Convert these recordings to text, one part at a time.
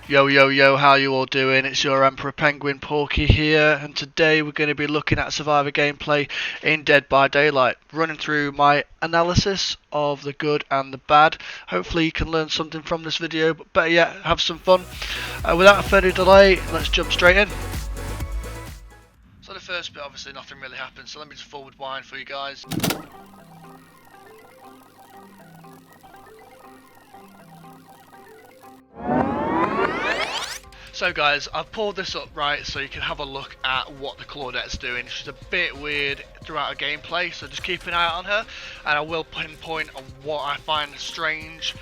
Yo yo yo, how you all doing? It's your Emperor Penguin Porky here, and today we're going to be looking at Survivor gameplay in Dead by Daylight, running through my analysis of the good and the bad. Hopefully you can learn something from this video, but better yet, have some fun. Without further delay, let's jump straight in. So the first bit, obviously nothing really happened, so let me just forward wind for you guys. So guys, I've pulled this up right so you can have a look at what the Claudette's doing. She's a bit weird throughout her gameplay, so just keep an eye on her, and I will pinpoint on what I find strange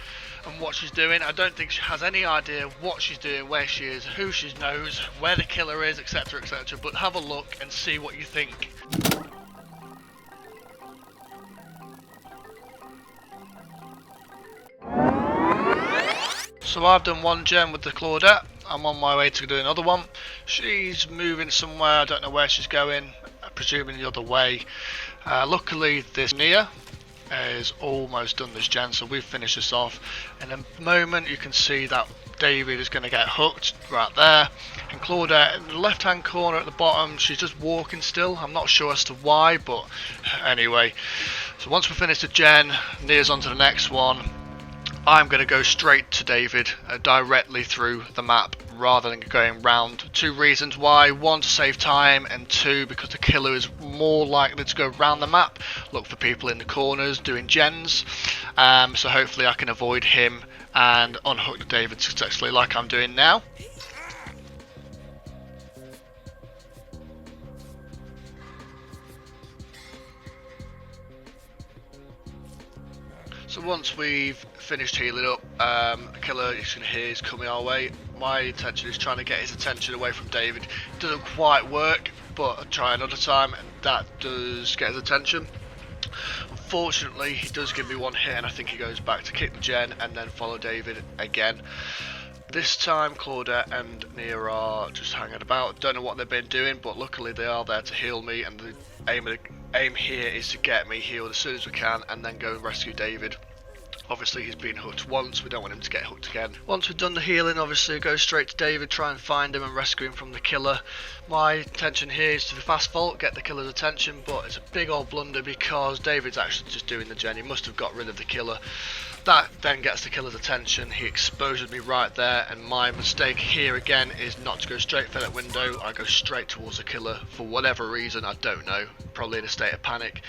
and what she's doing. I don't think she has any idea what she's doing, where she is, who she knows, where the killer is, etc, etc, but have a look and see what you think. So I've done one gen with the Claudette. I'm on my way to do another one. She's moving somewhere, I don't know where she's going, presuming the other way. Luckily this Nia is almost done this gen, so we've finished this off. In a moment you can see that David is going to get hooked right there, and Claudette in the left hand corner at the bottom, she's just walking still. I'm not sure as to why, but anyway. So once we finish the gen, Nia's on to the next one. I'm going to go straight to David, directly through the map rather than going round. Two reasons why: one, to save time, and two, because the killer is more likely to go round the map, look for people in the corners doing gens, so hopefully I can avoid him and unhook David successfully like I'm doing now. So once we've finished healing up, the killer, you can hear, is coming our way. My intention is trying to get his attention away from David. It doesn't quite work, but I'll try another time, and that does get his attention. Unfortunately, he does give me one hit, and I think he goes back to kick the gen and then follow David again. This time Claudette and Nia are just hanging about. Don't know what they've been doing, but luckily they are there to heal me, and the aim here is to get me healed as soon as we can and then go and rescue David. Obviously he's been hooked once, we don't want him to get hooked again. Once we've done the healing, obviously go straight to David, try and find him and rescue him from the killer. My intention here is to fast vault, get the killer's attention, but it's a big old blunder because David's actually just doing the gen. He must have got rid of the killer. That then gets the killer's attention. He exposes me right there, and my mistake here again is not to go straight for that window. I go straight towards the killer for whatever reason, I don't know, probably in a state of panic.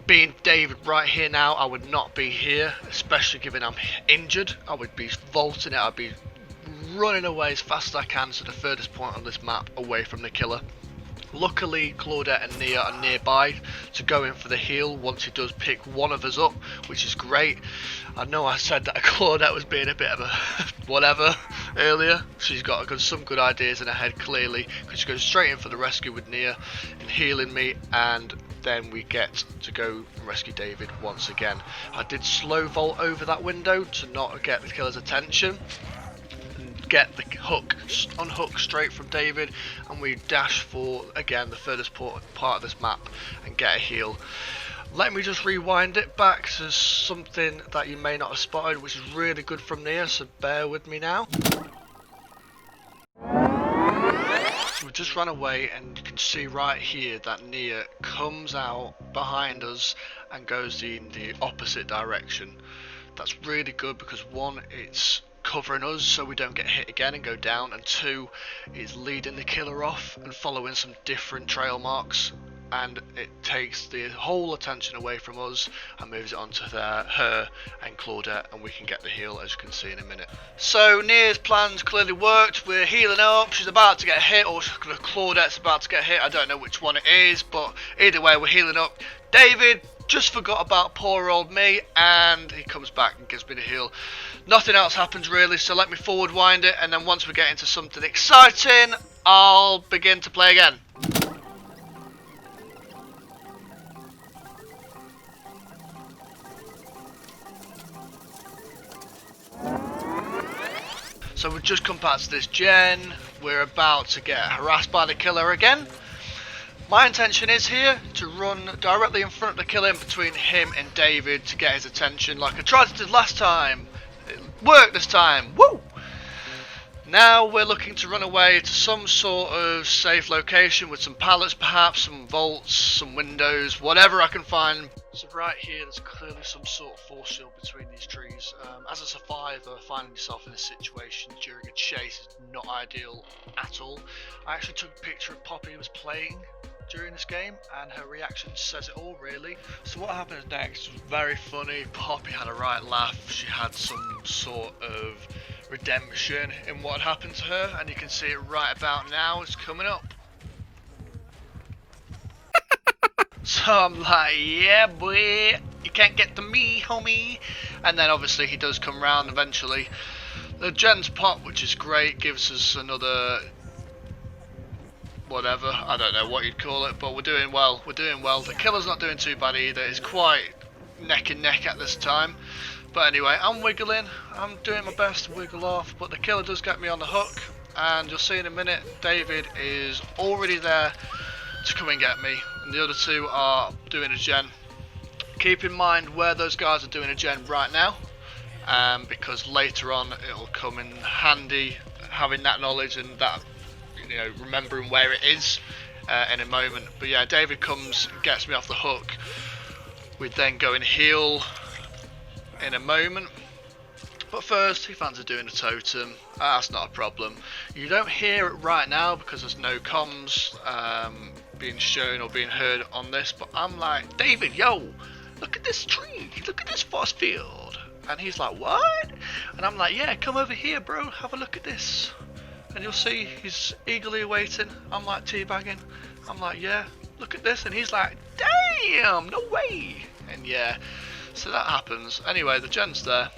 Being David right here now, I would not be here, especially given I'm injured. I would be vaulting it, I'd be running away as fast as I can to the furthest point on this map away from the killer. Luckily Claudette and Nia are nearby to go in for the heal once he does pick one of us up, which is great. I know I said that Claudette was being a bit of a whatever earlier. She's got some good ideas in her head clearly, because she goes straight in for the rescue with Nia and healing me, and then we get to go and rescue David once again. I did slow vault over that window to not get the killer's attention, get the unhook straight from David, and we dash for again the furthest part of this map and get a heal. Let me just rewind it back to something that you may not have spotted, which is really good from Nia, so bear with me now. We just ran away, and you can see right here that Nia comes out behind us and goes in the opposite direction. That's really good because one, it's covering us so we don't get hit again and go down, and two, is leading the killer off and following some different trail marks, and it takes the whole attention away from us and moves it onto her and Claudette, and we can get the heal as you can see in a minute. So Nia's plans clearly worked. We're healing up, she's about to get hit, or Claudette's about to get hit, I don't know which one it is, but either way we're healing up. David just forgot about poor old me, and he comes back and gives me the heal. Nothing else happens really, so let me forward wind it, and then once we get into something exciting, I'll begin to play again. So we've just come past this gen, we're about to get harassed by the killer again. My intention is here to run directly in front of the killer in between him and David to get his attention like I tried to do last time. It worked this time, woo! Now we're looking to run away to some sort of safe location with some pallets perhaps, some vaults, some windows, whatever I can find. So right here there's clearly some sort of force shield between these trees. As a survivor, finding yourself in this situation during a chase is not ideal at all. I actually took a picture of Poppy who was playing during this game and her reaction says it all really. So what happens next was very funny. Poppy had a right laugh. She had some sort of redemption in what had happened to her, and you can see it right about now. It's coming up. So I'm like, yeah boy, you can't get to me homie. And then obviously he does come round eventually. The gen's pop, which is great, gives us another whatever, I don't know what you'd call it, but we're doing well. The killer's not doing too bad either. He's quite neck and neck at this time. But anyway, I'm wiggling, I'm doing my best to wiggle off, but the killer does get me on the hook, and you'll see in a minute, David is already there to come and get me, and the other two are doing a gen. Keep in mind where those guys are doing a gen right now, because later on it'll come in handy having that knowledge and that, you know, remembering where it is in a moment. But yeah, David comes and gets me off the hook. We then go and heal in a moment, but first he fancies doing a totem. That's not a problem. You don't hear it right now because there's no comms being shown or being heard on this, but I'm like, David, yo, look at this tree, look at this force field. And he's like, what? And I'm like, yeah, come over here bro, have a look at this. And you'll see he's eagerly awaiting. I'm like teabagging. I'm like, yeah, look at this. And he's like, damn, no way. And yeah, so that happens. Anyway, the gen's there.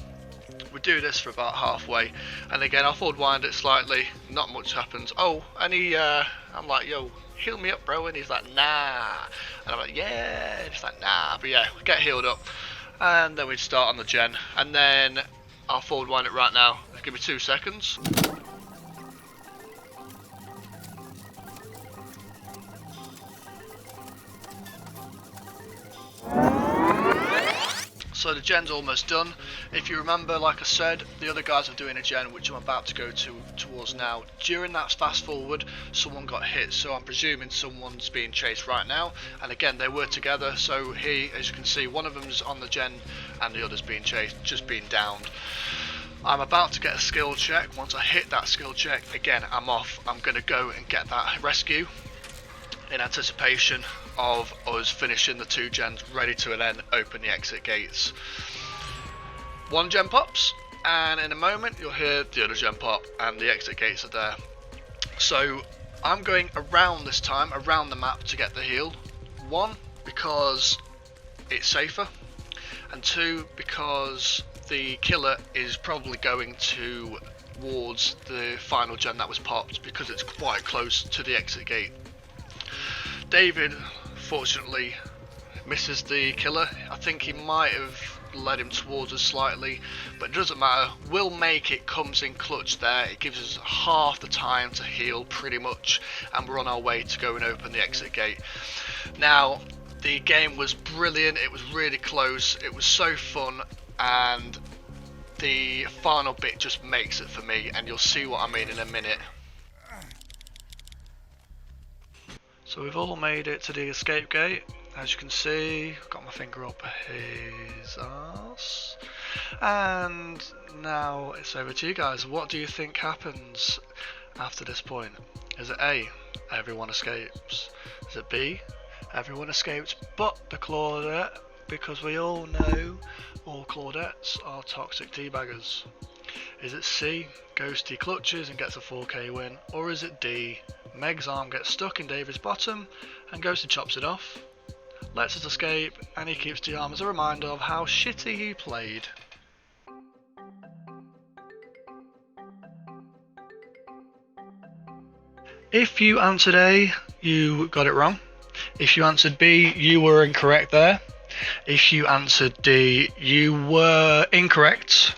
We do this for about halfway, and again I'll forward wind it slightly. Not much happens. Oh, and I'm like, yo, heal me up, bro. And he's like, nah. And I'm like, yeah. And he's like, nah. But yeah, we get healed up, and then we start on the gen, and then I'll forward wind it right now. Give me 2 seconds. So the gen's almost done. If you remember, like I said, the other guys are doing a gen, which I'm about to go towards now. During that fast forward, someone got hit, so I'm presuming someone's being chased right now. And again, they were together, so he, as you can see, one of them's on the gen and the other's being chased, just being downed. I'm about to get a skill check. Once I hit that skill check, again, I'm off. I'm going to go and get that rescue in anticipation of us finishing the 2 gens, ready to then open the exit gates. 1 gen pops, and in a moment you'll hear the other gen pop, and the exit gates are there. So I'm going around this time, around the map to get the heal. 1, because it's safer, and 2, because the killer is probably going towards the final gen that was popped, because it's quite close to the exit gate. David fortunately misses the killer. I think he might have led him towards us slightly, but it doesn't matter. We'll make it, comes in clutch there. It gives us half the time to heal pretty much, and we're on our way to go and open the exit gate. Now, the game was brilliant. It was really close. It was so fun, and the final bit just makes it for me, and you'll see what I mean in a minute. So we've all made it to the escape gate. As you can see, I've got my finger up his ass. And now it's over to you guys. What do you think happens after this point? Is it A, everyone escapes? Is it B, everyone escapes but the Claudette? Because we all know all Claudettes are toxic teabaggers. Is it C, Ghosty clutches and gets a 4k win? Or is it D, Meg's arm gets stuck in David's bottom and Ghosty chops it off, lets us escape, and he keeps the arm as a reminder of how shitty he played? If you answered A, you got it wrong. If you answered B, you were incorrect there. If you answered D, you were incorrect.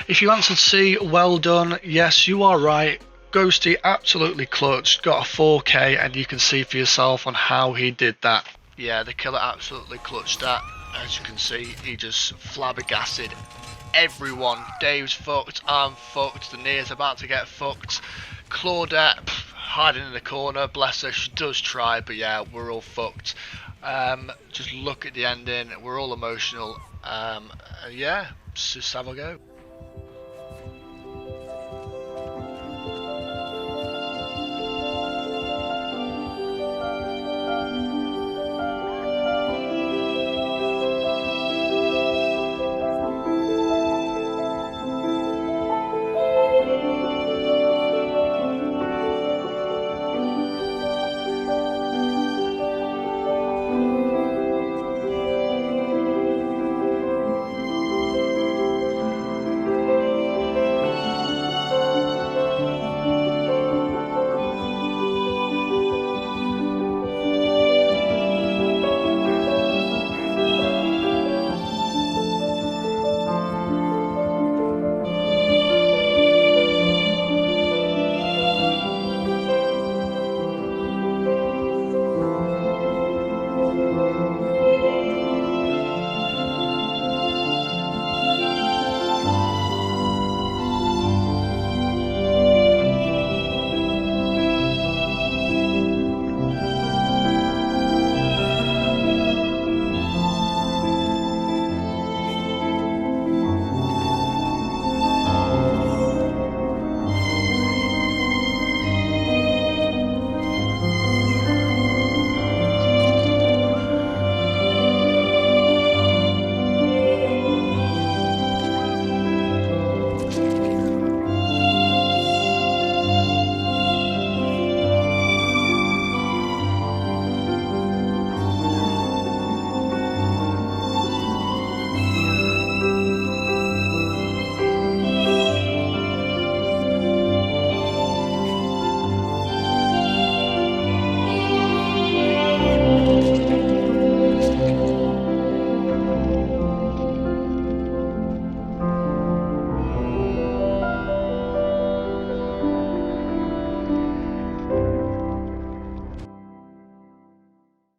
If you answered C, well done. Yes, you are right. Ghosty absolutely clutched, got a 4K, and you can see for yourself on how he did that. Yeah, the killer absolutely clutched that. As you can see, he just flabbergasted everyone. Dave's fucked, I'm fucked, the Nia's about to get fucked. Claudette, hiding in the corner, bless her, she does try, but yeah, we're all fucked. Just look at the ending, we're all emotional. Yeah, just have a go.